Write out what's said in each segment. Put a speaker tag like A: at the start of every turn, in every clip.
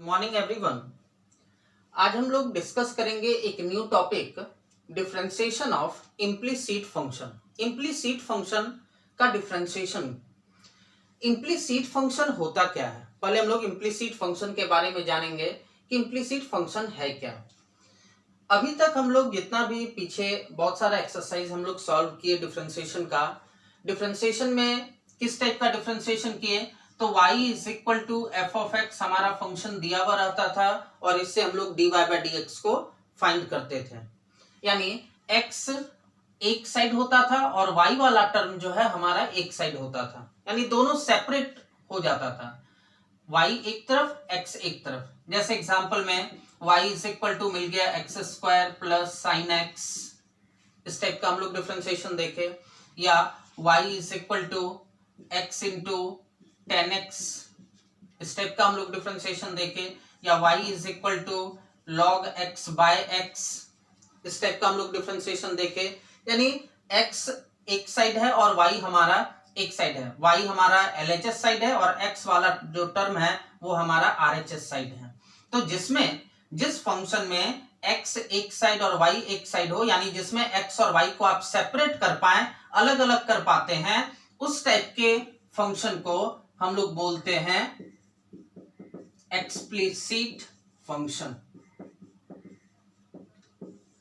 A: Morning everyone. आज हम लोग डिस्कस करेंगे एक new topic, differentiation of implicit function. Implicit function का डिफरेंशिएशन। इम्प्लिसिट फंक्शन होता क्या है, पहले हम लोग इम्प्लिसिट फंक्शन के बारे में जानेंगे कि इम्प्लिसिट फंक्शन है क्या। अभी तक हम लोग जितना भी पीछे बहुत सारा एक्सरसाइज हम लोग सॉल्व किए डिफरेंशिएशन का, डिफरेंशिएशन में किस टाइप का डिफरेंशिएशन किए, तो y is equal to f of x हमारा फंक्शन दिया हुआ रहता था और इससे हम लोग dy बाई डी एक्स को फाइंड करते थे। यानी x एक साइड होता था और y वाला टर्म जो है हमारा एक साइड होता था, यानी दोनों सेपरेट हो जाता था, y एक तरफ x एक तरफ। जैसे एग्जांपल में y इज इक्वल टू मिल गया x square plus sine x, इस टाइप का हम लोग डिफरेंशिएशन देखे, या y is equal to x into 10x, इस टाइप का हम लोग डिफरेंशिएशन देखे, या y is equal to log x by x, इस टाइप का हम लोग डिफरेंशिएशन देखे। यानी x एक साइड है और y हमारा एक साइड है, y हमारा LHS साइड है और x वाला जो टर्म है वो हमारा RHS साइड है। तो जिस फंक्शन में x एक साइड और y एक साइड हो, यानी जिसमें x और y को आप सेपरेट कर पाए, अलग अलग कर पाते हैं, उस टाइप के फंक्शन को हम लोग बोलते हैं एक्सप्लिसिट फंक्शन।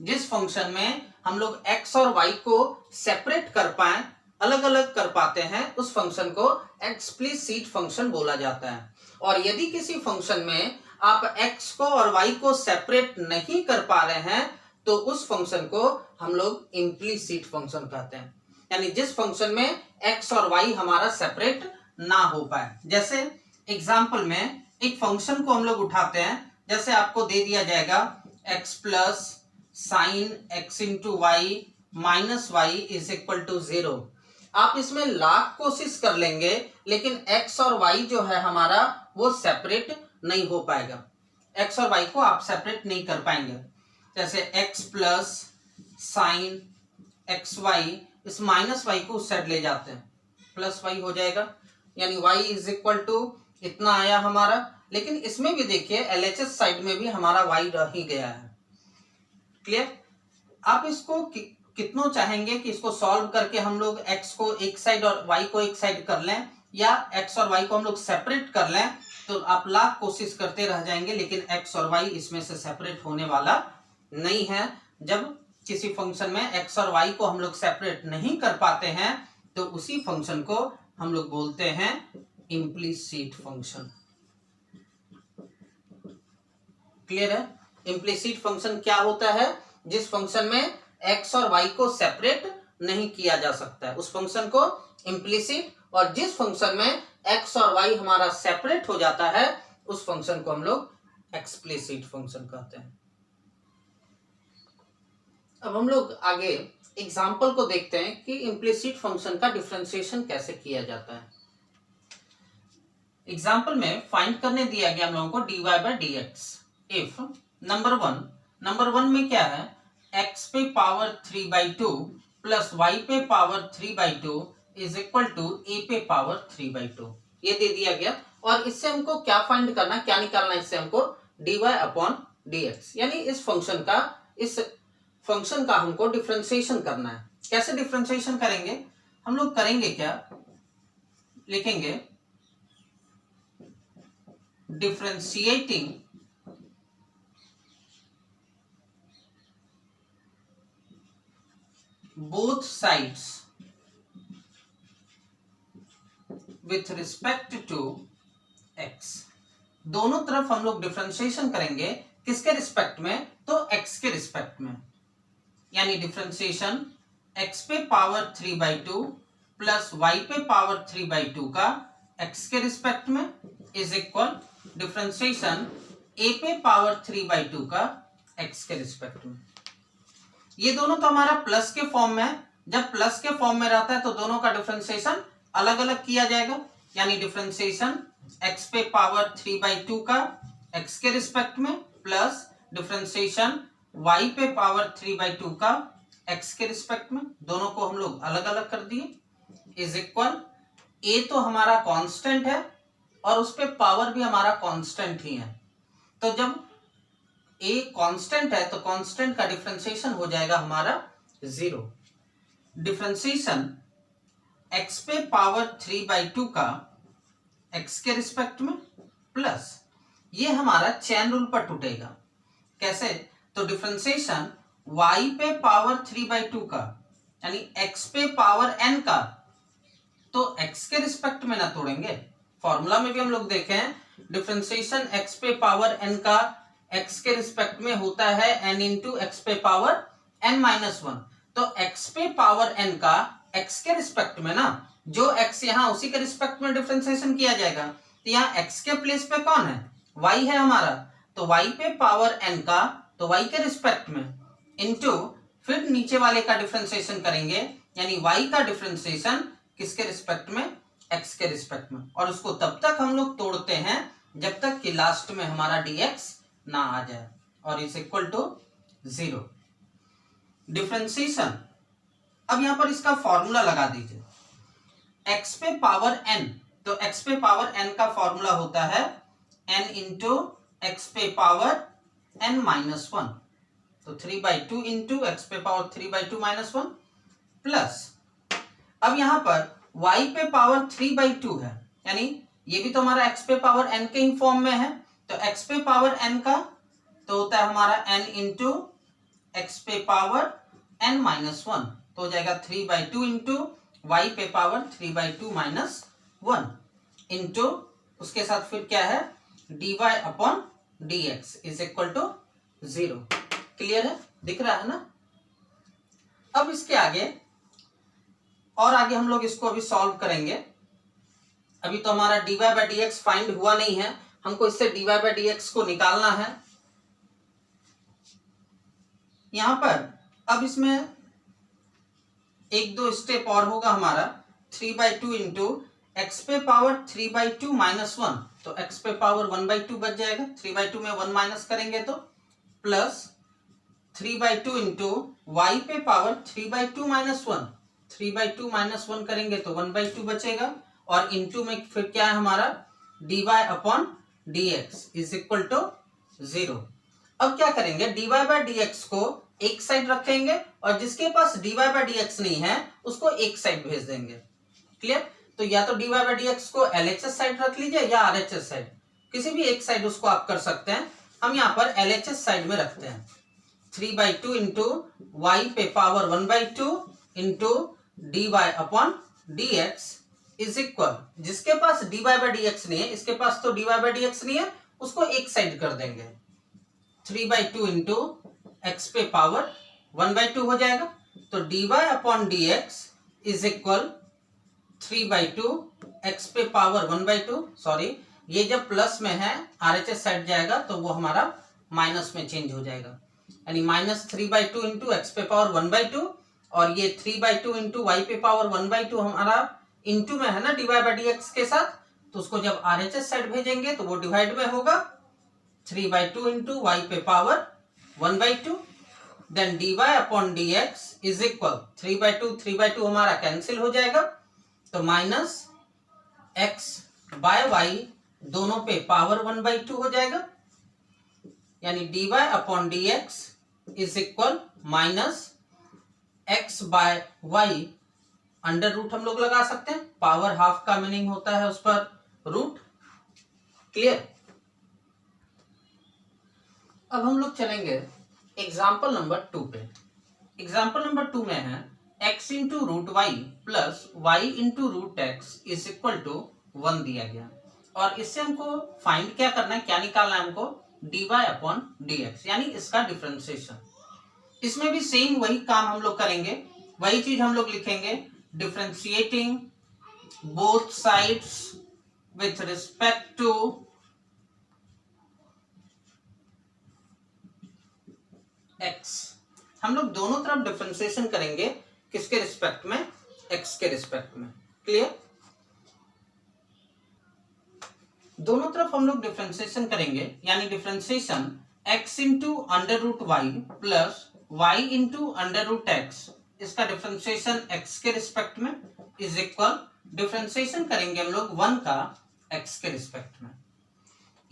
A: जिस फंक्शन में हम लोग x और y को सेपरेट कर पाए, अलग अलग कर पाते हैं, उस फंक्शन को एक्सप्लिसिट फंक्शन बोला जाता है। और यदि किसी फंक्शन में आप x को और y को सेपरेट नहीं कर पा रहे हैं, तो उस फंक्शन को हम लोग इम्प्लिसिट फंक्शन कहते हैं। यानी जिस फंक्शन में x और y हमारा सेपरेट ना हो पाए। जैसे एग्जाम्पल में एक फंक्शन को हम लोग उठाते हैं, जैसे आपको दे दिया जाएगा x plus sine x into y minus y is equal to 0। आप इसमें लाख कोशिश कर लेंगे, लेकिन x और y जो है हमारा वो सेपरेट नहीं हो पाएगा, x और y को आप सेपरेट नहीं कर पाएंगे। जैसे x plus sine x y, इस माइनस वाई को उस साइड ले जाते हैं, प्लस वाई हो जाएगा, यानी y इज इक्वल टू इतना आया हमारा। लेकिन इसमें भी देखिए LHS साइड में भी हमारा y रह ही गया है। क्लियर? आप इसको कितनों चाहेंगे कि इसको सॉल्व करके हम लोग x को एक साइड और y को एक साइड कर लें, या x और y को हम लोग सेपरेट कर लें, तो आप लाख कोशिश करते रह जाएंगे, लेकिन x और y इसमें से सेपरेट होने वाला नहीं है। जब किसी फंक्शन में x और y को हम लोग सेपरेट नहीं कर पाते हैं, तो उसी फंक्शन को हम लोग बोलते हैं इम्प्लिसिट फंक्शन। क्लियर है? इम्प्लिसिट फंक्शन क्या होता है? जिस फंक्शन में x और y को सेपरेट नहीं किया जा सकता है, उस फंक्शन को इम्प्लिसिट, और जिस फंक्शन में x और y हमारा सेपरेट हो जाता है, उस फंक्शन को हम लोग एक्सप्लिसिट फंक्शन कहते हैं। अब हम लोग आगे एग्जाम्पल को देखते हैं कि इम्प्लिसिट फंक्शन का डिफरेंशिएशन कैसे किया जाता है। एग्जाम्पल में फाइंड करने दिया गया हम लोगों को dy by d x. If number one में क्या है, x पे पावर 3/2 प्लस y पे power 3/2 is equal to a पे पावर 3/2, ये दे दिया गया। और इससे हमको क्या फाइंड करना, क्या निकालना, इससे हमको dy अपॉन डी एक्स, यानी इस फंक्शन का हमको डिफरेंशिएशन करना है। कैसे डिफरेंशिएशन करेंगे? हम लोग करेंगे क्या, लिखेंगे differentiating both sides with respect to x। दोनों तरफ हम लोग डिफरेंशिएशन करेंगे, किसके रिस्पेक्ट में? तो x के रिस्पेक्ट में। यानी डिफरेंशिएशन x पे पावर 3/2 प्लस y पे पावर 3/2 का x के रिस्पेक्ट में इज इक्वल डिफरेंशिएशन a पे पावर 3/2 का x के रिस्पेक्ट में। ये दोनों तो हमारा प्लस के फॉर्म में है। जब प्लस के फॉर्म में रहता है तो दोनों का डिफरेंशिएशन अलग अलग किया जाएगा, यानी डिफरेंशिएशन x पे पावर 3/2 का x के रिस्पेक्ट में प्लस डिफरेंशिएशन y पे पावर 3/2 का x के रिस्पेक्ट में, दोनों को हम लोग अलग अलग कर दिए। इज इक्वल a तो हमारा कांस्टेंट है और उस पे पावर भी हमारा कांस्टेंट ही है, तो जब ए कांस्टेंट है तो कांस्टेंट का डिफरेंशिएशन हो जाएगा हमारा 0। डिफरेंशिएशन x पे पावर 3/2 का x के रिस्पेक्ट में प्लस ये हमारा चैन रूल पर टूटेगा। कैसे? तो डिफरेंशिएशन y पे पावर 3/2 का यानी x पे पावर n का तो x के रिस्पेक्ट में ना तोड़ेंगे। फॉर्मूला में भी हम लोग देखे हैं डिफरेंशिएशन x पे पावर n का x के रिस्पेक्ट में होता है n इंटू एक्स पे पावर n-1। तो x पे पावर n का x के रिस्पेक्ट में ना जो x यहाँ उसी के रिस्पेक्ट में डिफरेंशिएशन किया जाएगा। तो यहाँ x के प्लेस पे कौन है? y है हमारा। तो y पे पावर n का तो y के रिस्पेक्ट में इंटू फिर नीचे वाले का डिफरेंशिएशन करेंगे यानी y का डिफरेंशिएशन किसके रिस्पेक्ट में? x के रिस्पेक्ट में। और उसको तब तक हम लोग तोड़ते हैं जब तक कि लास्ट में हमारा dx ना आ जाए और इज इक्वल टू 0। डिफरेंशिएशन अब यहां पर इसका फॉर्मूला लगा दीजिए x पे पावर n। तो x पे पावर n का फॉर्मूला होता है n इंटू एक्स पे पावर n-1। तो 3/2 इंटू एक्स पे पावर 3/2 -1 प्लस अब यहां पर y पे पावर 3/2 है यानी ये भी तो हमारा x पे पावर n के ही फॉर्म में है। तो x पे पावर n का तो होता है हमारा n इंटू एक्स पे पावर n-1 तो हो जाएगा 3/2 इंटू y पे पावर 3/2 -1 इंटू उसके साथ फिर क्या है dy upon dx is equal to 0। Clear है? दिख रहा है ना? अब इसके आगे और आगे हम लोग इसको अभी सॉल्व करेंगे। अभी तो हमारा dy/dx फाइंड हुआ नहीं है, हमको इससे dy/dx को निकालना है। यहां पर अब इसमें एक दो स्टेप और होगा हमारा 3/2 इंटू एक्स पे पावर 3/2 -1 तो एक्स पे पावर 1/2 बच जाएगा। 3/2 में 1 माइनस करेंगे तो प्लस 3/2 इंटू वाई पे पावर 3/2 -1 3/2 -1 करेंगे तो 1/2 बचेगा और इंटू में फिर क्या है हमारा dy upon dx is equal to 0। अब क्या करेंगे dy/dx को एक साइड रखेंगे और जिसके पास dy/dx नहीं है उसको एक साइड भेज देंगे। क्लियर? तो या तो dy/dx को LHS साइड रख लीजिए या RHS साइड, किसी भी एक साइड उसको आप कर सकते हैं। हम यहाँ पर LHS साइड में रखते हैं 3/2 इंटू वाई पे power 1/2 into dy upon dx is equal जिसके पास dy/dx नहीं है, इसके पास तो dy/dx नहीं है, उसको एक साइड कर देंगे 3/2 इंटू एक्स पे पावर 1/2 हो जाएगा। तो dy upon dx is equal 3/2 x पे पावर 1/2। सॉरी, ये जब प्लस में है RHS साइड जाएगा तो वो हमारा माइनस में चेंज हो जाएगा, यानी -3/2 इंटू एक्स पे पावर 1/2 और ये 3/2 इंटू वाई पे पावर 1/2 हमारा इंटू में है ना dy/dx के साथ, तो उसको जब RHS साइड भेजेंगे तो वो डिवाइड में होगा 3/2 इंटू वाई पे power 1/2 then dy upon dx is equal 3/2 हमारा कैंसिल हो जाएगा तो माइनस x बाय वाई दोनों पे पावर 1/2 हो जाएगा, यानी dy upon dx is equal minus x by y under root हम लोग लगा सकते हैं, पावर हाफ का मीनिंग होता है उस पर रूट। क्लियर? अब हम लोग चलेंगे एग्जाम्पल नंबर 2 पे। एग्जाम्पल नंबर 2 में है x into root y plus y into root x is equal to 1 दिया गया और इससे हमको फाइंड क्या करना है, क्या निकालना है हमको dy अपॉन dx यानी इसका डिफरेंशिएशन। इसमें भी सेम वही काम हम लोग करेंगे, वही चीज हम लोग लिखेंगे differentiating both sides with respect to x। हम लोग दोनों तरफ डिफरेंशिएशन करेंगे, किसके रिस्पेक्ट में? x के रिस्पेक्ट में। क्लियर? दोनों तरफ हम लोग डिफरेंशिएशन करेंगे यानी differentiation x into under root y plus y into under root x, इसका डिफरेंशिएशन x के रिस्पेक्ट में इज इक्वल डिफरेंशिएशन करेंगे हम लोग 1 का x के रिस्पेक्ट में।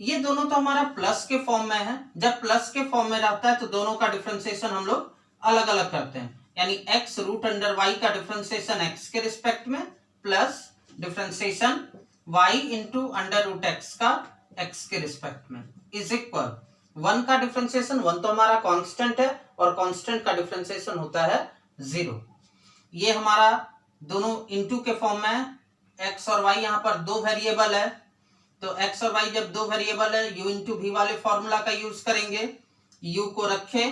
A: ये दोनों तो हमारा प्लस के फॉर्म में है, जब प्लस के फॉर्म में रहता है तो दोनों का डिफरेंशिएशन हम लोग अलग अलग करते हैं, यानी x रूट अंडर y का डिफरेंशिएशन x के रिस्पेक्ट में plus differentiation y into under root x का x के रिस्पेक्ट में इज इक्वल 1 का डिफरेंशिएशन, 1 तो हमारा कांस्टेंट है और कांस्टेंट का डिफरेंशिएशन होता है 0। ये हमारा दोनों इनटू के फॉर्म में है, x और y यहाँ पर दो वेरिएबल है, तो x और y जब दो वेरिएबल है u इंटू वी वाले फॉर्मूला का यूज करेंगे, u को रखे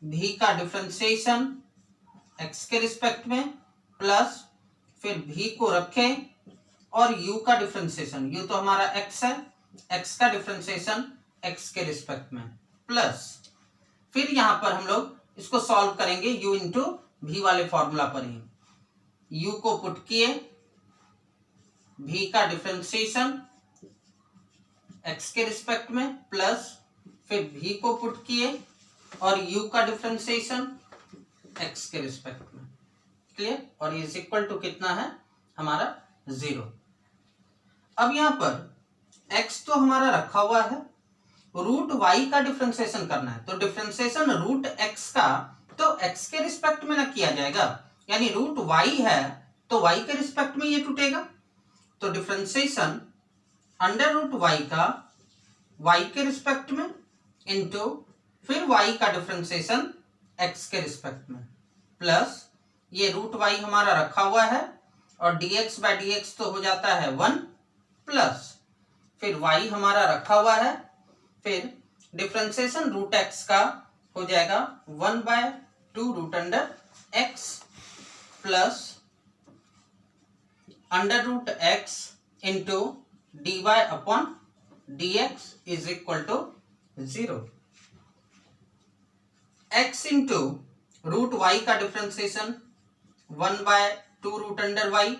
A: v का डिफरेंशिएशन x के रिस्पेक्ट में प्लस फिर v को रखे और u का डिफरेंशिएशन, u तो हमारा x है, x का डिफरेंशिएशन x के रिस्पेक्ट में प्लस फिर यहां पर हम लोग इसको सॉल्व करेंगे u इंटू वी वाले फॉर्मूला पर ही, u को पुट किए v का डिफरेंशिएशन x के रिस्पेक्ट में प्लस फिर v को पुट किए और u का डिफरेंशिएशन x के रिस्पेक्ट में, क्लियर, और ये इज इक्वल टू कितना है हमारा 0। अब यहां पर x तो हमारा रखा हुआ है, रूट y का डिफरेंशिएशन करना है, तो डिफरेंशिएशन रूट x का तो x के रिस्पेक्ट में ना किया जाएगा, यानी रूट y है तो y के रिस्पेक्ट में ये टूटेगा, तो डिफरेंशिएशन अंडर रूट y का y के रिस्पेक्ट में इंटू फिर y का डिफरेंशिएशन x के रिस्पेक्ट में प्लस ये रूट y हमारा रखा हुआ है और dx बाय dx तो हो जाता है 1 प्लस फिर y हमारा रखा हुआ है, फिर डिफरेंशिएशन रूट x का हो जाएगा 1/2 root under x plus under root x into dy upon dx is equal to 0। x into root y का differentiation 1/2 root under y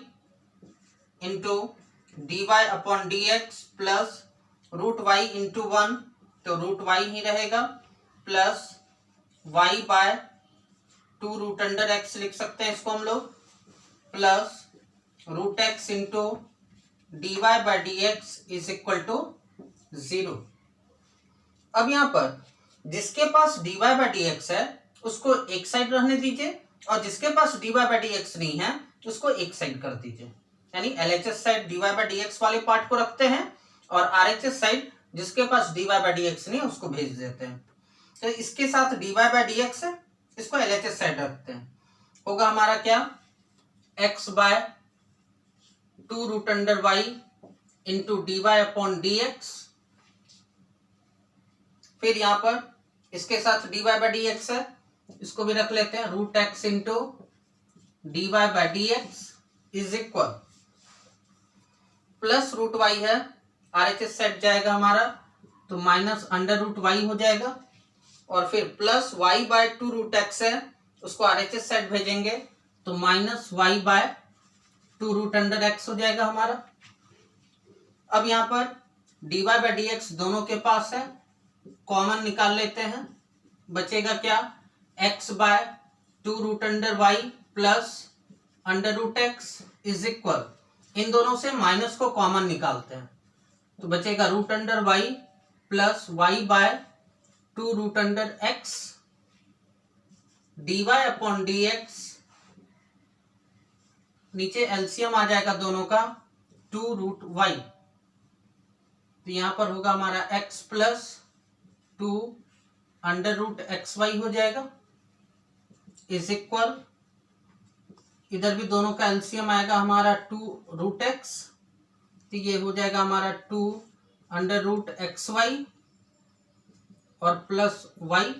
A: into dy upon dx plus root y into 1 तो root y ही रहेगा plus y/2 root under x लिख सकते हैं इसको हम लोग plus root x into dy by dx is equal to 0। अब यहां पर जिसके पास dy बाय dx है उसको एक साइड रहने दीजिए और जिसके पास dy बाय dx नहीं है उसको एक साइड कर दीजिए, यानी LHS side dy by dx वाले पार्ट को रखते हैं और RHS साइड जिसके पास dy बाय dx नहीं है उसको भेज देते हैं। तो इसके साथ dy बाय dx है, इसको LHS साइड रखते हैं, होगा हमारा क्या x/2 root under y into dy upon dx, फिर यहां पर इसके साथ dy बाय dx है, इसको भी रख लेते हैं root x into dy by dx is equal plus root y है, RHS साइड जाएगा हमारा तो माइनस अंडर रूट y हो जाएगा और फिर प्लस y/2 रूट x है उसको RHS साइड भेजेंगे तो minus y/2 root under x हो जाएगा हमारा। अब यहाँ पर dy बाय dx दोनों के पास है, कॉमन निकाल लेते हैं, बचेगा क्या x/2 root under y plus under root x is equal, इन दोनों से माइनस को कॉमन निकालते हैं तो बचेगा root under y plus y/2 root under x dy upon dx, नीचे एलसीएम आ जाएगा दोनों का 2 रूट y, तो यहां पर होगा हमारा x plus 2 under root xy हो जाएगा इज इक्वल, इधर भी दोनों का एलसीएम आएगा हमारा 2 रूट x, तो ये हो जाएगा हमारा 2 अंडर रूट xy और प्लस y,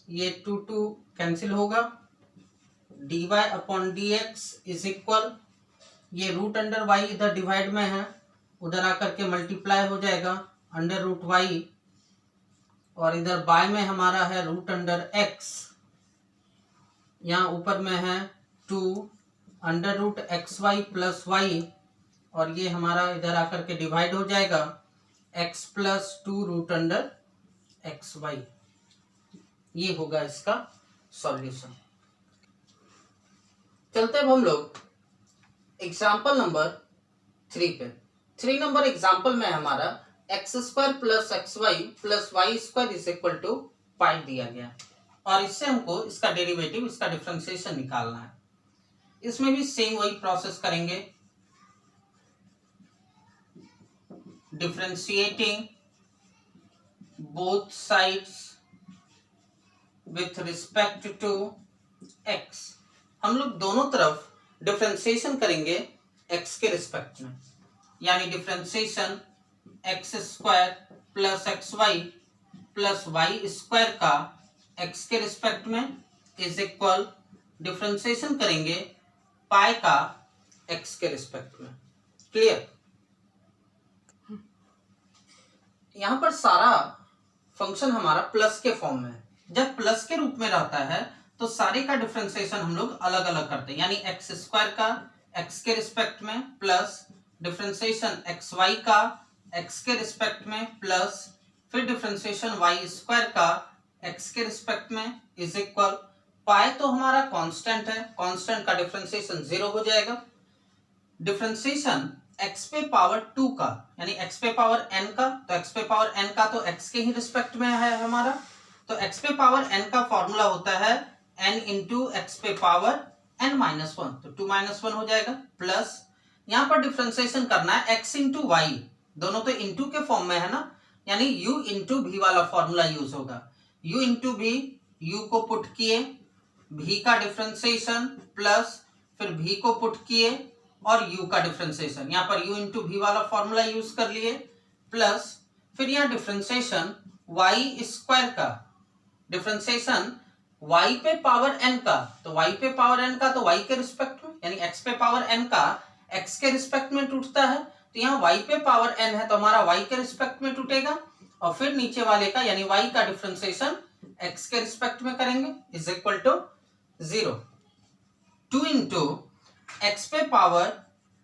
A: ये 2 कैंसिल होगा, dy upon dx is equal, ये रूट अंडर y इधर डिवाइड में है उधर आकर के मल्टीप्लाई हो जाएगा अंडर रूट y और इधर बाय में हमारा है रूट अंडर x, यहाँ ऊपर में है 2 under root xy plus y और ये हमारा इधर आकर के डिवाइड हो जाएगा x plus 2 root under xy, ये होगा इसका सॉल्यूशन। चलते अब हम लोग एग्जाम्पल नंबर 3 पे। 3 नंबर एग्जाम्पल में हमारा x square plus x y plus y square is equal to pi दिया गया और इससे हमको इसका डेरिवेटिव, इसका डिफरेंशिएशन निकालना है। इसमें भी सेम वही प्रोसेस करेंगे, differentiating both sides with respect to x. हम लोग दोनों तरफ डिफरेंशिएशन करेंगे एक्स के रिस्पेक्ट में, यानी differentiation x square plus x y plus y square का एक्स के रिस्पेक्ट में इज इक्वल डिफरेंशिएशन करेंगे पाई का एक्स के रिस्पेक्ट में। क्लियर? यहां पर सारा फंक्शन हमारा प्लस के फॉर्म में है। जब प्लस के रूप में रहता है तो सारे का डिफरेंशिएशन हम लोग अलग अलग करते हैं, यानी एक्स स्क्वायर का एक्स के रिस्पेक्ट में प्लस डिफरेंशिएशन एक्स वाई का एक्स के रिस्पेक्ट में प्लस फिर डिफरेंशिएशन वाई स्क्वायर का एक्स के रिस्पेक्ट में इज इक्वल पाई तो हमारा कांस्टेंट है, कांस्टेंट का डिफरेंशिएशन 0 हो जाएगा। डिफरेंशिएशन x पे पावर 2 का, यानी x पे पावर n का, तो x पे पावर n का तो x के ही रिस्पेक्ट में है हमारा, तो x पे पावर n का फॉर्मूला होता है n इंटू एक्स पे पावर n माइनस 1, तो 2 माइनस 1 हो जाएगा प्लस यहाँ पर डिफरेंशिएशन करना है x इंटू वाई, दोनों तो इंटू के फॉर्म में है ना, यानी u इंटू भी वाला फॉर्मूला यूज होगा। u इंटू भी, u को पुट किए, v का डिफरेंशिएशन प्लस फिर v को पुट किए और u का डिफरेंशिएशन, यहाँ पर u इंटू भी वाला फॉर्मूला यूज कर लिए प्लस फिर यहाँ डिफरेंशिएशन y स्क्वायर का, डिफरेंशिएशन y पे पावर n का, तो y पे पावर n का तो y के रिस्पेक्ट में, यानी x पे पावर n का x के रिस्पेक्ट में टूटता है, तो यहाँ y पे पावर n है तो हमारा y के रिस्पेक्ट में टूटेगा और फिर नीचे वाले का यानी y का डिफरेंशिएशन x के रिस्पेक्ट में करेंगे is equal to 0। 2 into x पे पावर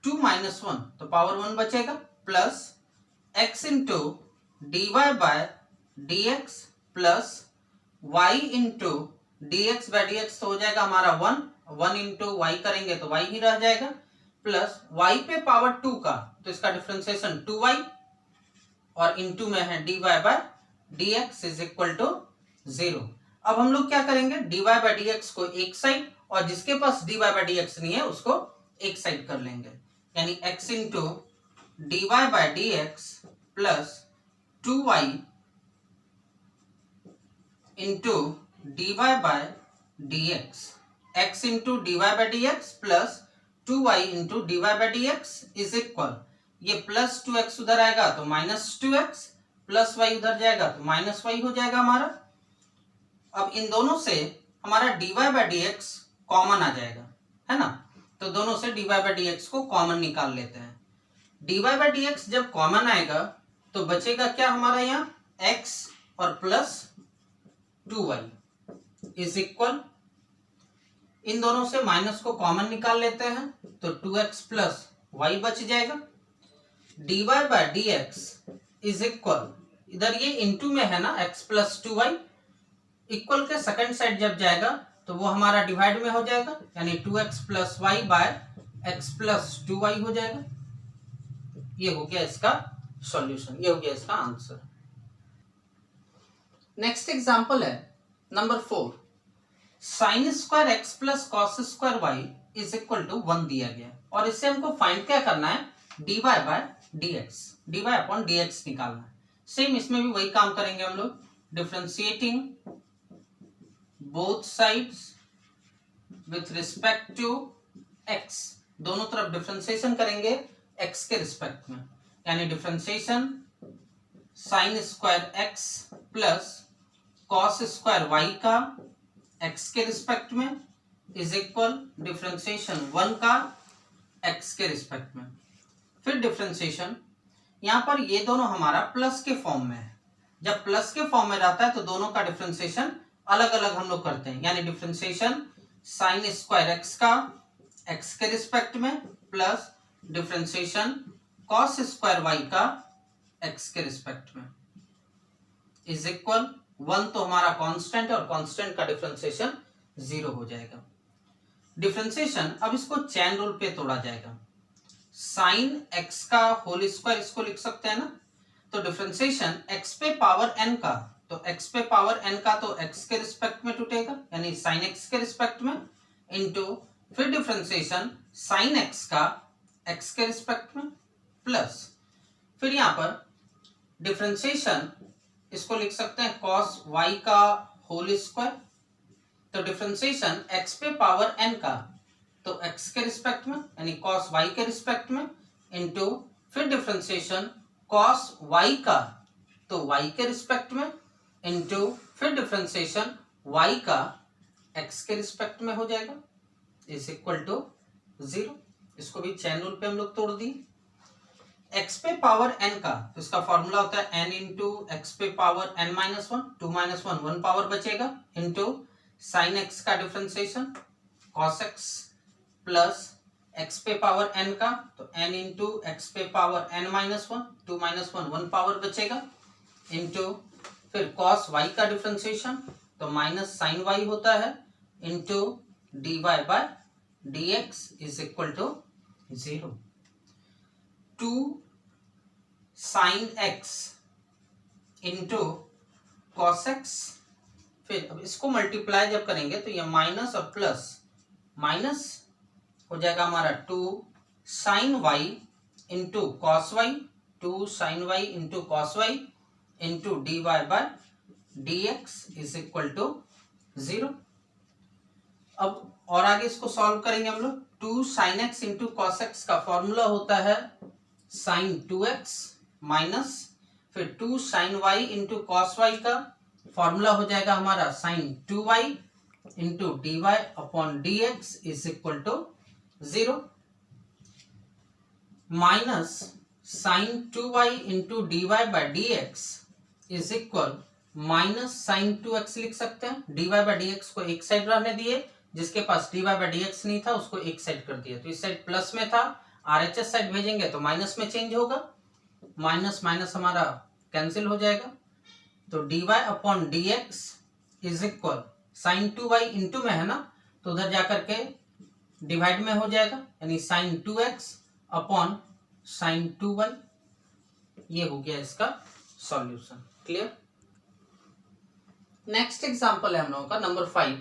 A: 2 माइनस 1, तो पावर 1 बचेगा plus x into d y by d x plus y into d x by d x, तो हो जाएगा हमारा 1 इंटू वाई करेंगे तो y ही रह जाएगा प्लस y पे पावर 2 का, तो इसका डिफरेंशिएशन 2y और इंटू में है dy by dx is equal to 0। अब हम लोग क्या करेंगे, dy बाय dx को एक साइड और जिसके पास dy बाय dx नहीं है उसको एक साइड कर लेंगे, यानी x into dy by dx plus 2y into dy by dx, x into dy by dx plus 2y into dy by dx is equal, ये प्लस 2x उधर आएगा तो माइनस 2x प्लस y उधर जाएगा तो माइनस y हो जाएगा हमारा। अब इन दोनों से हमारा dy बाय dx कॉमन आ जाएगा, है ना, तो दोनों से dy बाय dx को कॉमन निकाल लेते हैं। dy बाय dx जब कॉमन आएगा तो बचेगा क्या हमारा यहाँ x और प्लस 2y इज इक्वल, इन दोनों से माइनस को कॉमन निकाल लेते हैं तो 2x प्लस y बच जाएगा। dy by dx is equal, इधर ये इंटू में है ना x प्लस 2y, इक्वल के सेकंड साइड जब जाएगा तो वो हमारा डिवाइड में हो जाएगा, यानी 2x plus y by x plus 2y हो जाएगा। ये हो गया इसका सॉल्यूशन, ये हो गया इसका आंसर। नेक्स्ट एग्जांपल है number 4, sine square x plus cos square y is equal to 1 दिया गया और इससे हमको फाइंड क्या करना है, dy by dx, dy upon dx निकालना है। सेम इसमें भी वही काम करेंगे हम लोग, differentiating both sides with respect to x, दोनों तरफ डिफरेंशिएशन करेंगे x के रिस्पेक्ट में, यानी differentiation sine square x plus cos square y का x के रिस्पेक्ट में इज इक्वल डिफरेंशिएशन 1 का x के रिस्पेक्ट में। फिर डिफरेंशिएशन यहाँ पर ये दोनों हमारा प्लस के फॉर्म में है, जब प्लस के फॉर्म में रहता है तो दोनों का डिफरेंशिएशन अलग अलग हम लोग करते हैं, यानी डिफरेंशिएशन साइन स्क्वायर x का x के रिस्पेक्ट में plus differentiation cos square y का x के रिस्पेक्ट में इज इक्वल 1, तो हमारा कांस्टेंट है और कांस्टेंट का डिफरेंशिएशन 0 हो जाएगा। डिफरेंशिएशन अब इसको चेन रूल पे तोड़ा जाएगा, साइन एक्स का होल स्क्वायर इसको लिख सकते हैं ना। तो डिफरेंशिएशन एक्स पे पावर एन का, तो एक्स पे पावर एन का तो एक्स के रिस्पेक्ट में टूटेगा यानी साइन एक्स के रिस्पेक्ट में, इनटू फिर डिफरेंशिएशन साइन एक्स का एक्स के रिस्पेक्ट में, प्लस फिर यहां पर डिफरेंशिएशन इसको लिख सकते हैं कॉस वाई का होल स्क्वायर। तो डिफरेंशिएशन एक्स पे पावर एन का तो एक्स के रिस्पेक्ट में यानी कॉस वाई के रिस्पेक्ट में, इनटू फिर डिफरेंशिएशन कॉस वाई का तो वाई के रिस्पेक्ट में, इनटू फिर डिफरेंशिएशन वाई का एक्स के रिस्पेक्ट में हो जाएगा, इज इक्वल टू 0। इसको भी चैन रूल पे हम लोग तोड़ दिए। एक्स पे पावर एन का तो इसका फॉर्मूला होता है एन इंटू एक्स पे power n minus one, 2 minus one, 1 power बचेगा, इंटू साइन एक्स का differentiation cos x plus x पे पावर एन का तो एन इंटू एक्स पे power n minus one, 2 minus one, 1 power बचेगा, इंटू फिर cos y का डिफरेंशिएशन तो माइनस साइन वाई होता है, into d y by d x is equal to 0। 2 sine x into cos x, फिर अब इसको मल्टीप्लाई जब करेंगे तो ये माइनस और प्लस माइनस हो जाएगा हमारा 2 sine y into cos y, 2 sine y into cos y into d y by d x is equal to 0। अब और आगे इसको सॉल्व करेंगे हम लोग। 2 sine x into cos x का फॉर्मूला होता है साइन 2x माइनस फिर 2 sine y into cos y का फॉर्मूला हो जाएगा हमारा sine 2y into d y upon d x is equal to 0, minus sine 2y into d y by d x is equal minus sine 2x लिख सकते हैं। D y by d x को एक side रहने दिए, जिसके पास d y by d x नहीं था उसको एक साइड कर दिया, तो इस साइड प्लस में था, आरएचएस साइड भेजेंगे तो माइनस में चेंज होगा, माइनस माइनस हमारा कैंसिल हो जाएगा, तो d y upon d x is equal sine 2y into में है ना तो उधर जाकर के डिवाइड में हो जाएगा यानी sign 2x upon sine 2y। ये हो गया इसका सॉल्यूशन। क्लियर। नेक्स्ट एग्जांपल है हम लोगों का नंबर 5।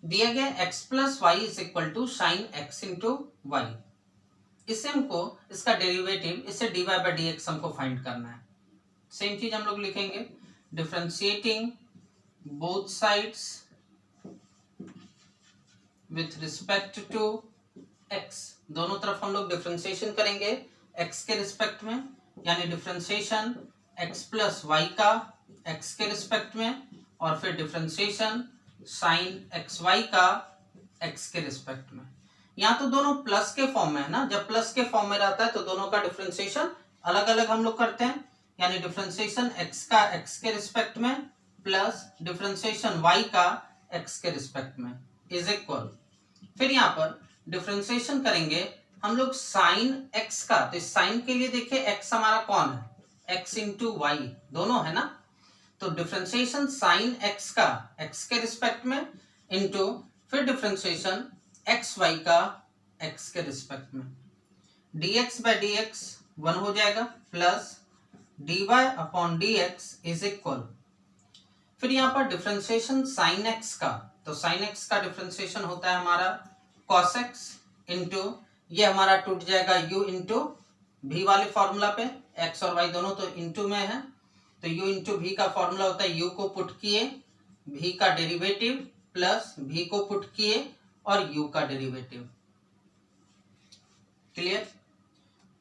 A: दिया गया x plus y is equal to sine x into y. इससे हमको इसका डेरिवेटिव इससे d y by d x हमको फाइंड करना है। सेम चीज हम लोग लिखेंगे, differentiating both sides with respect to x। दोनों तरफ हम लोग डिफरेंशिएशन करेंगे x के रिस्पेक्ट में, यानी डिफरेंशिएशन x प्लस वाई का x के रिस्पेक्ट में और फिर डिफरेंशिएशन साइन एक्स वाई का x के रिस्पेक्ट में। यहाँ तो दोनों प्लस के फॉर्म में है ना, जब प्लस के फॉर्म में रहता है तो दोनों का डिफरेंशिएशन अलग अलग हम लोग करते हैं, यानी डिफरेंशिएशन x का x के रिस्पेक्ट में प्लस डिफरेंशिएशन y का x के रिस्पेक्ट में इज इक्वल, फिर यहाँ पर डिफरेंशिएशन करेंगे हम लोग साइन x का, तो इस साइन के लिए देखिए x हमारा कौन है, x इंटू वाई दोनों है ना, तो डिफरेंशिएशन साइन x का x के रिस्पेक्ट में इंटू फिर डिफरेंशिएशन एक्स वाई का x के रिस्पेक्ट में, dx बाई डी एक्स 1 हो जाएगा plus dy upon d x is equal, फिर यहाँ पर डिफरेंशिएशन साइन x का, तो साइन x का डिफरेंशिएशन होता है हमारा cos x इंटू ये हमारा टूट जाएगा u इंटू भी वाले फॉर्मूला पे, x और y दोनों तो इंटू में है, तो u इंटू भी का फॉर्मूला होता है u को पुट किए भी का डेरिवेटिव प्लस भी को पुट किए और u का derivative. Clear.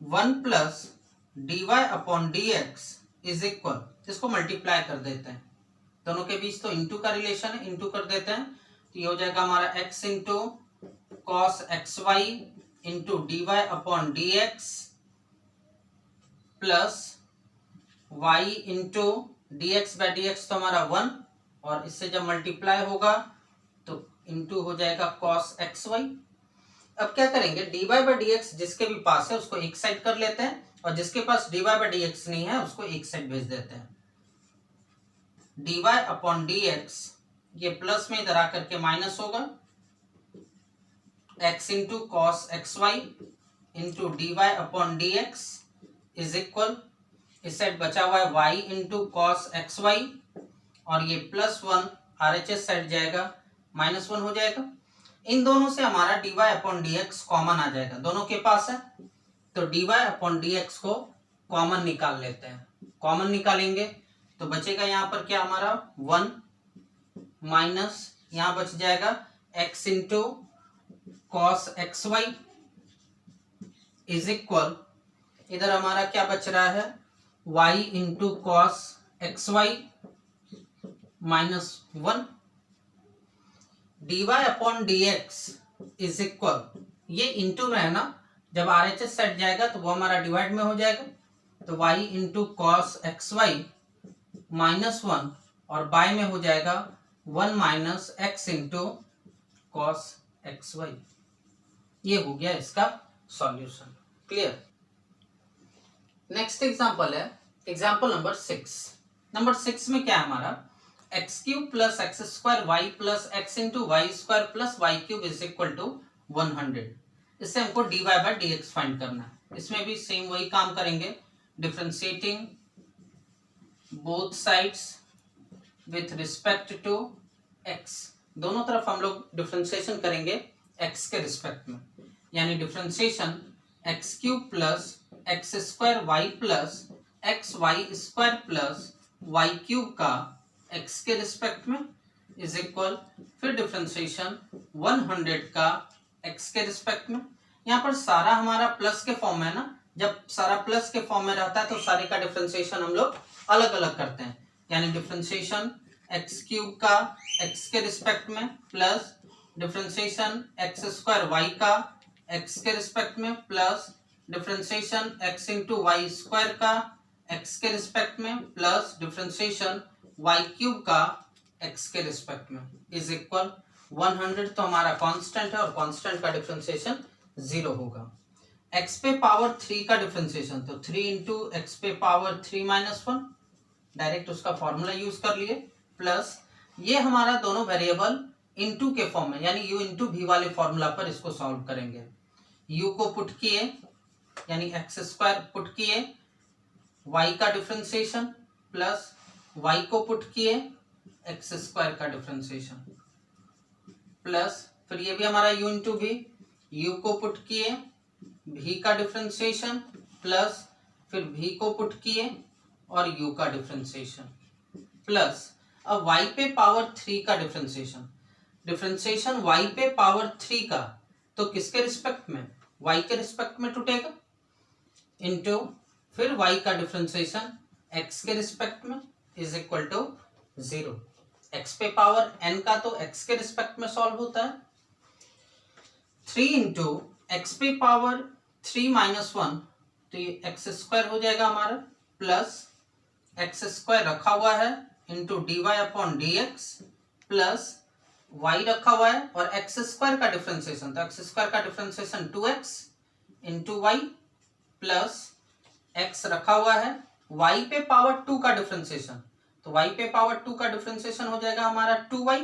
A: 1 plus d y upon d x is equal, इसको मल्टीप्लाई कर देते हैं, दोनों के बीच तो इंटू का रिलेशन है, इंटू कर देते हैं तो ये हो जाएगा हमारा x into cos x y into d y upon d x plus y into d x by d x तो हमारा 1 और इससे जब मल्टीप्लाई होगा तो इंटू हो जाएगा कॉस एक्स वाई। अब क्या करेंगे, d y by d x जिसके भी पास है उसको एक साइड कर लेते हैं और जिसके पास d y by d x नहीं है उसको एक साइड भेज देते हैं। D y upon d x ये प्लस में इधर आकर के माइनस होगा, x into cos x y into d y upon d x is equal, इस साइड बचा हुआ है y into cos x y, और ये +1 RHS साइड जाएगा, -1 हो जाएगा। इन दोनों से हमारा dy upon d x common आ जाएगा, दोनों के पास है, तो dy अपॉन डी एक्स को कॉमन निकाल लेते हैं। कॉमन निकालेंगे तो बचेगा यहाँ पर क्या हमारा 1 माइनस यहाँ बच जाएगा x into cos x y is equal, इधर हमारा क्या बच रहा है y into cos x y -1, dy upon d x is equal, ये इंटू में है ना, जब RHS सेट जाएगा तो वो हमारा डिवाइड में हो जाएगा, तो y into cos x y -1 और बाय में हो जाएगा 1 minus x into cos x y. ये हो गया इसका सॉल्यूशन। क्लियर। नेक्स्ट एग्जांपल है एग्जांपल नंबर 6। नंबर 6 में क्या है हमारा x cube plus x square y plus x into y square plus y cube is equal to 100। इससे हमको dy by d x find करना है। इसमें भी सेम वही काम करेंगे, differentiating both sides with respect to x। दोनों तरफ हम लोग डिफरेंशिएशन करेंगे x के रिस्पेक्ट में, यानी differentiation x cube plus x square y plus x y square plus y cube का x के रिस्पेक्ट में इज इक्वल, फिर डिफरेंशिएशन 100 का x के रिस्पेक्ट में। यहाँ पर सारा हमारा प्लस के फॉर्म में है ना, जब सारा प्लस के फॉर्म में रहता है तो सारे का डिफरेंशिएशन हम लोग अलग अलग करते हैं, यानी डिफरेंशिएशन एक्स क्यूब का x के रिस्पेक्ट में plus differentiation x square y का x के रिस्पेक्ट में plus differentiation x into y square का x के रिस्पेक्ट में प्लस डिफरेंशिएशन y क्यूब का x के रिस्पेक्ट में इज इक्वल 100। तो हमारा कांस्टेंट है और कांस्टेंट का डिफरेंशिएशन 0 होगा। x पे पावर 3 का डिफरेंशिएशन, तो 3 इंटू एक्स पे पावर 3 -1, डायरेक्ट उसका फॉर्मूला यूज कर लिए, प्लस ये हमारा दोनों वेरिएबल इंटू के फॉर्म में, यानी u इंटू भी वाले फॉर्मूला पर इसको सॉल्व करेंगे। u को पुट किए यानी एक्स स्क्वायर पुट किए, y का डिफरेंशिएशन प्लस y को पुट किए एक्स स्क्वायर का डिफरेंशिएशन प्लस फिर ये भी हमारा u इंटू भी, u को पुट किए v का डिफरेंशिएशन प्लस फिर v को पुट किए और u का डिफरेंशिएशन प्लस अब y पे पावर 3 का डिफरेंशिएशन, डिफरेंशिएशन y पे पावर 3 का तो किसके रिस्पेक्ट में, y के रिस्पेक्ट में टूटेगा, इंटू फिर y का डिफरेंशिएशन x के रिस्पेक्ट में इज इक्वल टू 0। x पे पावर n का तो x के रिस्पेक्ट में सॉल्व होता है, 3 इंटू एक्स पे पावर 3 -1, तो ये एक्स स्क्वायर हो जाएगा हमारा, प्लस एक्स स्क्वायर रखा हुआ है into d y upon d x plus y रखा हुआ है और एक्स स्क्वायर का डिफरेंशिएशन, तो एक्स स्क्वायर का differentiation 2x into y plus x रखा हुआ है, y पे पावर 2 का डिफरेंशिएशन, तो y पे पावर 2 का डिफरेंशिएशन हो जाएगा हमारा 2y,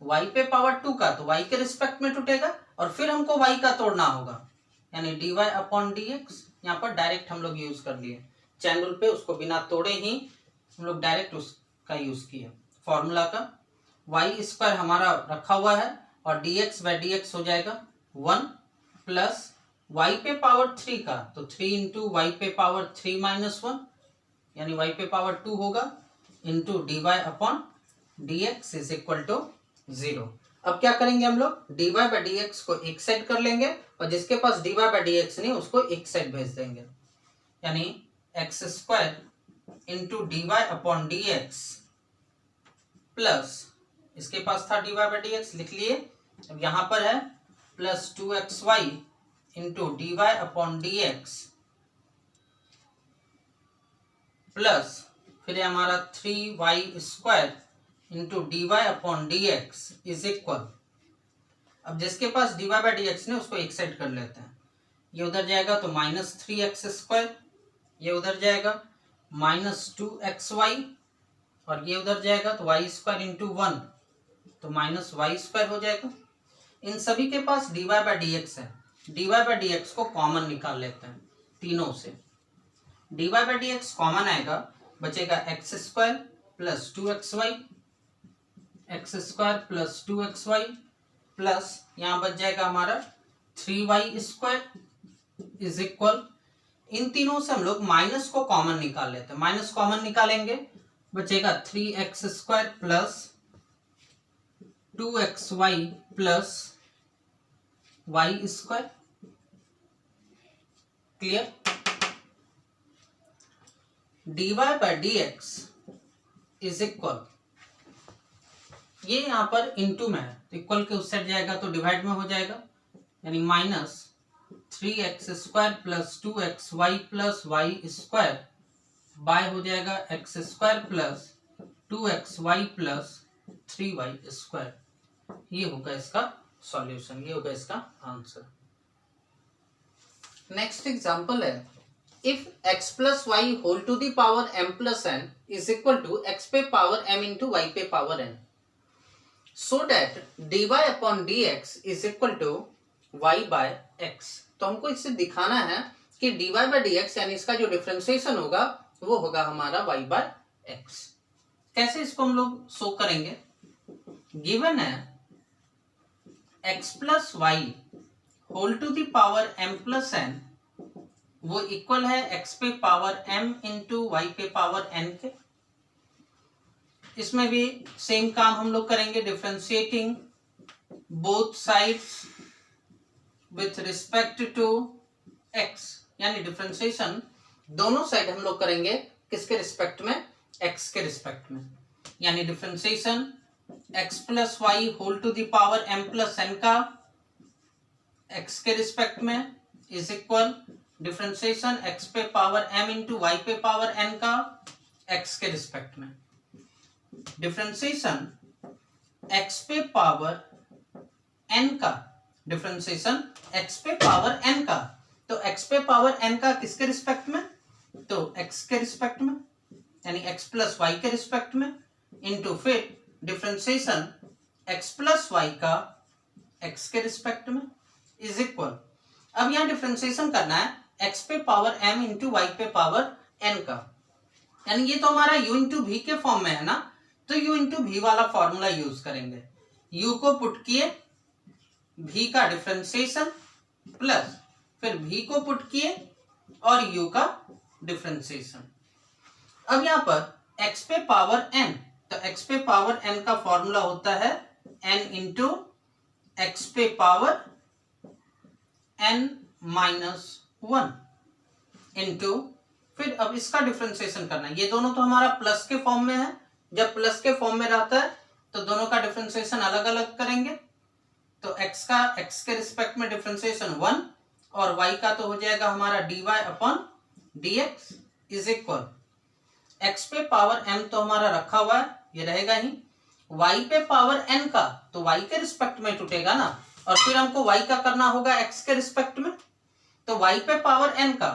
A: y पे पावर 2 का तो y के रिस्पेक्ट में टूटेगा और फिर हमको y का तोड़ना होगा, यानी dy अपॉन डी एक्स। यहाँ पर डायरेक्ट हम लोग यूज कर लिए चैन रूल पे, उसको बिना तोड़े ही हम लोग डायरेक्ट उसका यूज किया फॉर्मूला का। y स्क्वायर हमारा रखा हुआ है और dx बाई डी एक्स हो जाएगा 1 प्लस y पे पावर 3 का तो 3 इंटू वाई पे पावर 3 -1 यानी y पे पावर 2 होगा into d y upon d x is equal to 0। अब क्या करेंगे हम लोग, dy बाई डी एक्स को एक साइड कर लेंगे और जिसके पास dy बाई डी एक्स नहीं उसको एक साइड भेज देंगे, यानी x square into d y upon d x plus इसके पास था dy बाई डी एक्स लिख लिए, अब यहाँ पर है plus 2xy into d y upon d x plus फिर हमारा 3y square into d y upon d x is equal, अब जिसके पास dy बाई डी एक्स ने उसको एक साइड कर लेते हैं, ये उधर जाएगा तो -3x स्क्वायर, ये उधर जाएगा -2xy और ये उधर जाएगा तो y स्क्वायर इंटू 1 तो -y स्क्वायर हो जाएगा। इन सभी के पास dy बाई डी एक्स है dy बाई डी एक्स को कॉमन निकाल लेते हैं तीनों से। dy by d x common आएगा, बचेगा x square plus 2xy, x square plus 2xy plus यहाँ बच जाएगा हमारा 3y स्क्वायर इज इक्वल, इन तीनों से हम लोग माइनस को कॉमन निकाल लेते हैं। माइनस कॉमन निकालेंगे, बचेगा 3x square plus 2xy plus y square. Clear? dy by d x is equal, ये यहां पर इनटू में है, इक्वल के उस साइड जाएगा तो डिवाइड में हो जाएगा, यानी minus 3x square plus 2xy plus y square by हो जाएगा x square plus 2xy plus 3y square. ये होगा इसका सॉल्यूशन, ये होगा इसका आंसर। नेक्स्ट एग्जांपल है, if x plus y whole to the power m plus n is equal to x पे पावर m इंटू वाई पे power n, so that dy upon dx is equal to y by x। तो हमको इससे दिखाना है कि dy by dx यानी इसका जो डिफरेंशिएशन होगा वो होगा हमारा y बाय x। कैसे इसको हम लोग शो करेंगे? गिवन है x plus y whole to the power m plus n, वो इक्वल है x पे पावर m इंटू वाई पे पावर n के। इसमें भी सेम काम हम लोग करेंगे, differentiating both sides with respect to x, यानी डिफरेंशिएशन दोनों साइड हम लोग करेंगे किसके रिस्पेक्ट में? x के रिस्पेक्ट में। यानी differentiation x plus y whole to the power m plus n का x के रिस्पेक्ट में इज इक्वल डिफरेंशिएशन x पे पावर m इंटू वाई पे पावर n का x के रिस्पेक्ट में। डिफरेंशिएशन x पे पावर n का, डिफरेंशिएशन x पे पावर n का, तो x पे पावर n का किसके रिस्पेक्ट में? तो x के रिस्पेक्ट में, यानी x प्लस वाई के रिस्पेक्ट में, इंटू फिर डिफरेंशिएशन x प्लस वाई का x के रिस्पेक्ट में इज इक्वल। अब यहाँ डिफरेंशिएशन करना है x पे पावर m इंटू वाई पे पावर n का, यानी ये तो हमारा u इंटू वी के फॉर्म में है ना, तो u इंटू वी वाला फॉर्मूला यूज करेंगे। u को पुट किए, v का डिफरेंशिएशन प्लस फिर v को पुट किए और u का डिफरेंशिएशन। अब यहाँ पर x पे पावर n, तो x पे पावर n का फॉर्मूला होता है n इंटू x पे पावर n माइनस 1 इंटू फिर अब इसका डिफरेंशिएशन करना है। ये दोनों तो हमारा प्लस के फॉर्म में है, जब प्लस के फॉर्म में रहता है तो दोनों का डिफरेंशिएशन अलग अलग करेंगे। तो x का x के रिस्पेक्ट में डिफरेंशिएशन 1 और y का तो हो जाएगा हमारा dy upon dx is equal, x पे पावर m तो हमारा रखा हुआ है, ये रहेगा ही, y पे पावर n का तो y के रिस्पेक्ट में टूटेगा ना, और फिर हमको y का करना होगा x के रिस्पेक्ट में, तो y पे पावर n का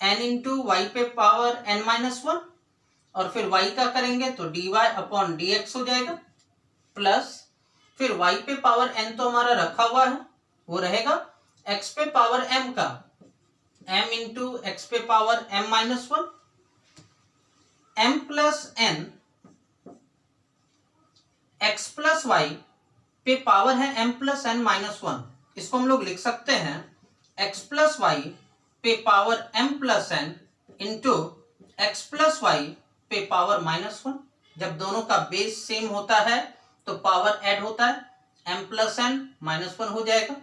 A: n इंटू वाई पे पावर n माइनस 1 और फिर y का करेंगे तो dy अपॉन dx हो जाएगा, प्लस फिर y पे पावर n तो हमारा रखा हुआ है, वो रहेगा x पे पावर m का m इंटू x पे power m minus 1, m plus n x plus y पे पावर है m प्लस n माइनस 1, इसको हम लोग लिख सकते हैं x प्लस वाई पे power m plus n into x plus y पे पावर माइनस 1। जब दोनों का बेस सेम होता है तो पावर ऐड होता है, m प्लस n माइनस 1 हो जाएगा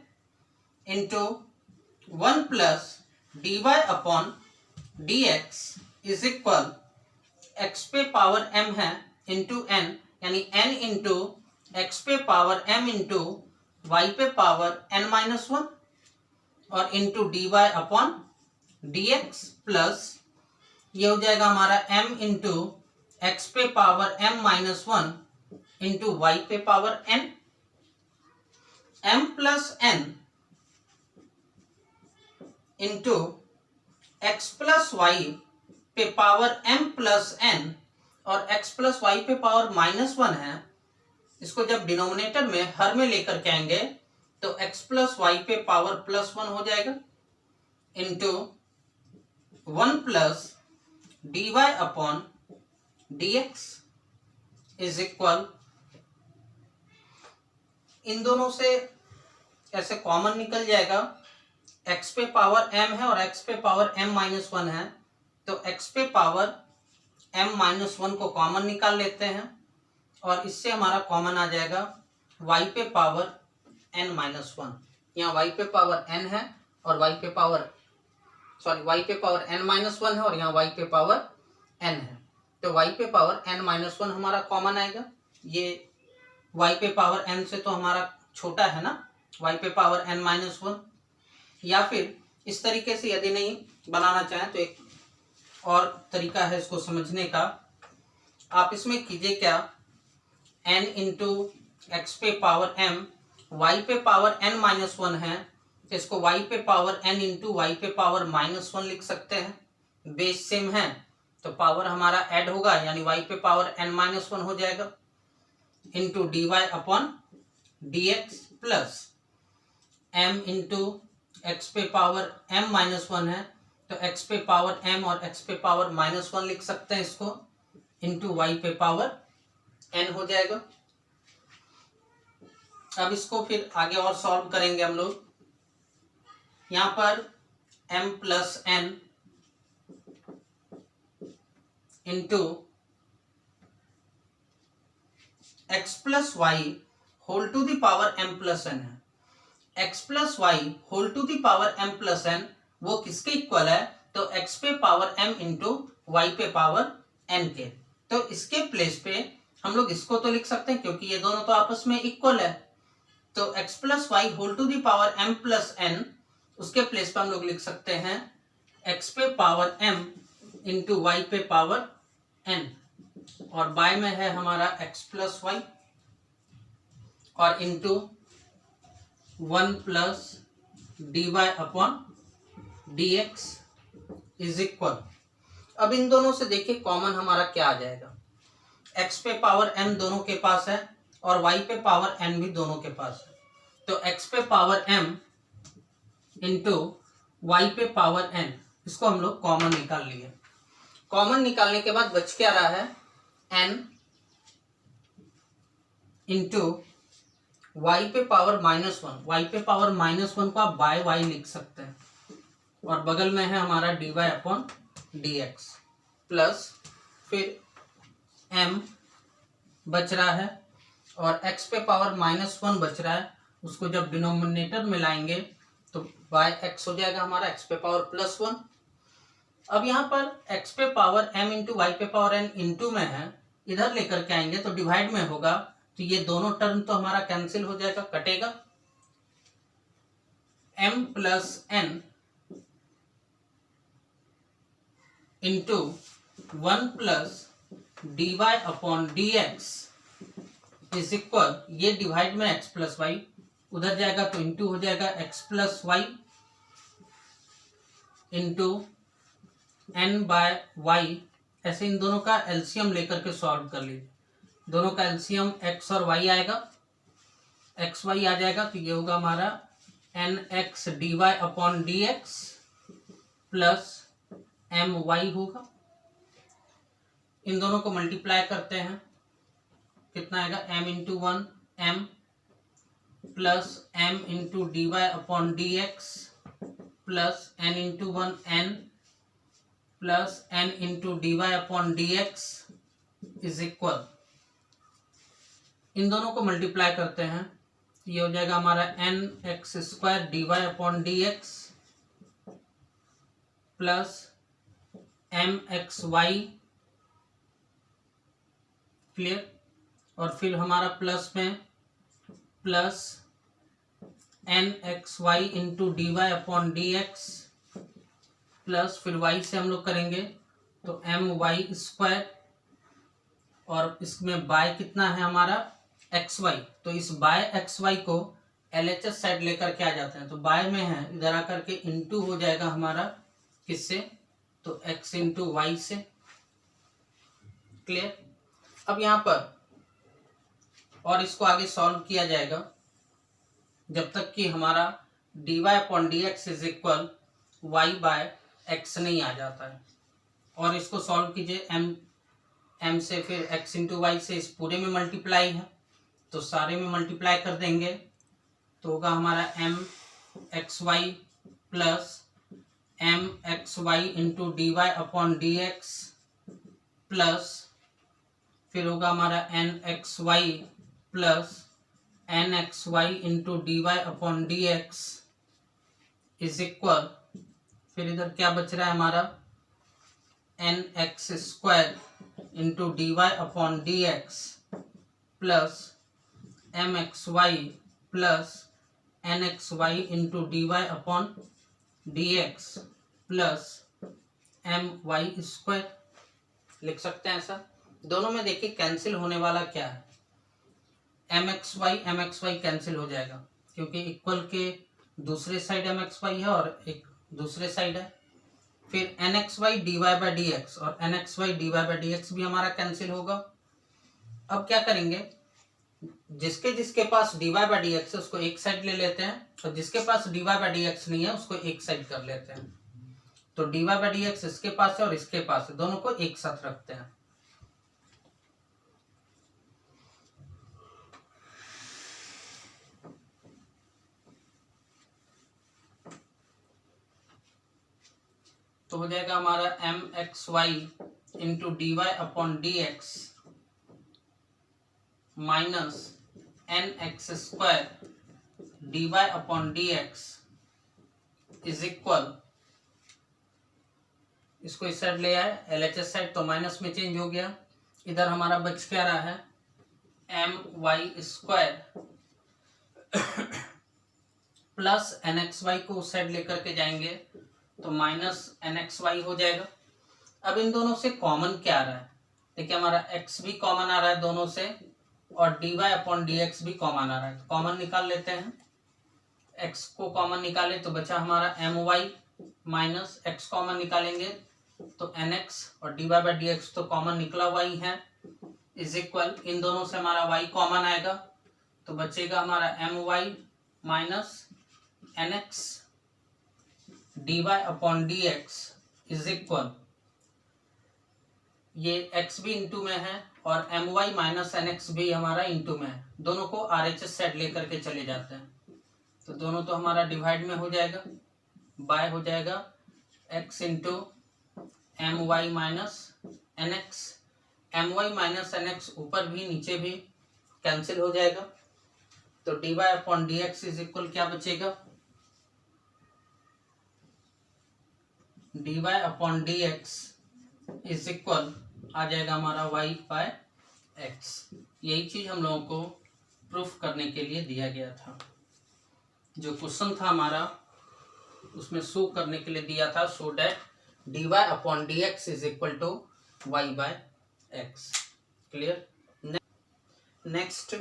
A: into 1 plus dy upon dx is equal, x पे पावर m है इंटू n, यानी n इंटू x पे पावर m इंटू y पे पावर n माइनस 1 और into dy upon dx plus ये हो जाएगा हमारा m इंटू x पे power m minus 1 into y पे power n, m plus n into x plus y पे पावर m प्लस n और x प्लस वाई पे पावर माइनस 1 है, इसको जब डिनोमिनेटर में हर में लेकर के आएंगे तो x प्लस वाई पे पावर +1 हो जाएगा into 1 plus dy upon dx is equal, इन दोनों से ऐसे कॉमन निकल जाएगा, x पे पावर m है और x पे पावर m-1 है, तो x पे पावर m-1 को कॉमन निकाल लेते हैं और इससे हमारा कॉमन आ जाएगा y पे पावर n-1। यहाँ y पे पावर n है और y पे पावर y पे पावर n-1 है और यहाँ y पे पावर n है, तो y पे पावर n-1 हमारा कॉमन आएगा। ये y पे पावर n से तो हमारा छोटा है ना, y पे पावर n-1। या फिर इस तरीके से यदि नहीं बनाना चाहें तो एक और तरीका है इसको समझने का। आप इसमें कीजिए क्या, n इंटू एक्स पे पावर m, y पे पावर n-1 है तो इसको y पे पावर n इंटू वाई पे पावर -1 लिख सकते हैं। बेस सेम है तो पावर हमारा ऐड होगा, यानी y पे पावर n-1 हो जाएगा into dy upon dx plus m into x पे पावर m-1 है तो x पे पावर m और x पे पावर -1 लिख सकते हैं इसको, इंटू y पे पावर n हो जाएगा। अब इसको फिर आगे और सॉल्व करेंगे हम लोग। यहाँ पर m plus n into x plus y whole to the power m plus n है, x plus y whole to the power m plus n वो किसके इक्वल है, तो x पे पावर m इंटू वाई पे पावर n के। तो इसके प्लेस पे हम लोग इसको तो लिख सकते हैं क्योंकि ये दोनों तो आपस में इक्वल है, तो x plus y whole to the power m plus n, उसके प्लेस पे हम लोग लिख सकते हैं x पे पावर m इंटू वाई पे पावर n, और बाय में है हमारा x प्लस वाई और into 1 plus dy upon dx is equal. अब इन दोनों से देखिए कॉमन हमारा क्या आ जाएगा, x पे पावर m दोनों के पास है और y पे पावर n भी दोनों के पास है, तो x पे पावर m इंटू वाई पे पावर n, इसको हम लोग कॉमन निकाल लिए। कॉमन निकालने के बाद बच क्या रहा है, n इंटू वाई पे पावर -1, वाई पे पावर -1 को आप बाय वाई लिख सकते हैं और बगल में है हमारा dy अपॉन dx प्लस फिर m बच रहा है और x पे पावर -1 बच रहा है, उसको जब डिनोमिनेटर में लाएंगे तो बाय x हो जाएगा हमारा x पे पावर +1। अब यहाँ पर x पे पावर m इंटू वाई पे पावर n इंटू में है, इधर लेकर के आएंगे तो डिवाइड में होगा, तो ये दोनों टर्म तो हमारा कैंसिल हो जाएगा, कटेगा। m plus n into 1 plus dy upon dx is equal, ये डिवाइड में x प्लस वाई उधर जाएगा तो इंटू हो जाएगा x plus y into n by y। ऐसे इन दोनों का एलसीएम लेकर के सॉल्व कर लीजिए, दोनों का एलसीएम x और y आएगा, x y आ जाएगा तो ये होगा हमारा nx dy upon dx plus my होगा। इन दोनों को मल्टीप्लाई करते हैं, कितना आएगा, m into 1 m plus m into dy upon dx plus n into 1 n plus n into dy upon dx is equal, इन दोनों को मल्टीप्लाई करते हैं, ये हो जाएगा हमारा nx² dy upon dx plus mxy, clear, और फिर हमारा प्लस में plus nxy into dy upon dx plus फिर y से हम लोग करेंगे तो my² और इसमें बाय कितना है हमारा xy, तो इस बाय xy को LHS साइड लेकर के आ जाते हैं, तो बाय में है इधर आकर के इंटू हो जाएगा हमारा किससे, तो x इंटू वाई से, क्लियर। अब यहाँ पर और इसको आगे सॉल्व किया जाएगा, जब तक कि हमारा dy upon d x is equal y by x नहीं आ जाता है। और इसको सॉल्व कीजिए, m से फिर x इंटू वाई से इस पूरे में मल्टीप्लाई है तो सारे में मल्टीप्लाई कर देंगे तो होगा हमारा m x y plus m x y into d y upon d x plus फिर होगा हमारा n x y plus n x y into d y upon d x is equal, फिर इधर क्या बच रहा है हमारा n x square into d y upon d x plus m x y plus n x y into d y upon d x plus m y square लिख सकते हैं ऐसा। दोनों में देखिए कैंसिल होने वाला क्या है, एम एक्स वाई कैंसिल हो जाएगा क्योंकि इक्वल के दूसरे साइड एम एक्स वाई है और एक दूसरे साइड है। फिर n x y d y by d x और n x y d y by d x भी हमारा कैंसिल होगा। अब क्या करेंगे, जिसके जिसके पास d y by d x है उसको एक साइड ले लेते हैं और जिसके पास d y by d x नहीं है उसको एक साइड कर लेते हैं। तो d y by d x इसके पास है और इसके पास है, दोनों को एक साथ रखते हैं। तो हो जाएगा हमारा m x y into d y upon d x minus n x square d y upon d x is equal, इसको इस साइड ले आए LHS साइड तो माइनस में चेंज हो गया। इधर हमारा बच क्या रहा है m y square plus n x y को उस साइड लेकर के जाएंगे तो माइनस एन एक्स वाई हो जाएगा। अब इन दोनों से कॉमन क्या आ रहा है, देखिए हमारा x भी कॉमन आ रहा है दोनों से और d y upon d x भी कॉमन आ रहा है, तो कॉमन निकाल लेते हैं। x को कॉमन निकाले तो बचा हमारा m y minus x common निकालेंगे तो एन एक्स और d y by d x तो कॉमन निकला हुआ ही है इज इक्वल, इन दोनों से हमारा y कॉमन आएगा तो बचेगा हमारा m y minus n x d y upon d x is equal, ये x भी इंटू में है और m y minus n x भी हमारा इंटू में है, दोनों को RHS साइड लेकर के चले जाते हैं तो दोनों तो हमारा डिवाइड में हो जाएगा, बाय हो जाएगा x into m y minus n x, m y minus n x ऊपर भी नीचे भी कैंसिल हो जाएगा तो d y upon d x is equal क्या बचेगा d y upon d x is equal आ जाएगा हमारा y बाय एक्स। यही चीज हम लोगों को प्रूफ करने के लिए दिया गया था, जो क्वेश्चन था हमारा उसमें शो करने के लिए दिया था, so that d y upon d x is equal to y by x. Clear. Next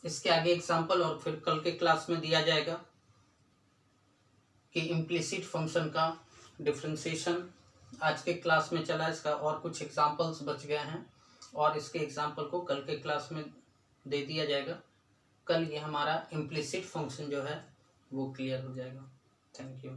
A: इसके आगे एग्जांपल और फिर कल के क्लास में दिया जाएगा कि इम्प्लिसिट फंक्शन का डिफरेंशिएशन आज के क्लास में चला, इसका और कुछ एग्जांपल्स बच गए हैं और इसके एग्जांपल को कल के क्लास में दे दिया जाएगा। कल ये हमारा इम्प्लिसिट फंक्शन जो है वो क्लियर हो जाएगा। Thank you.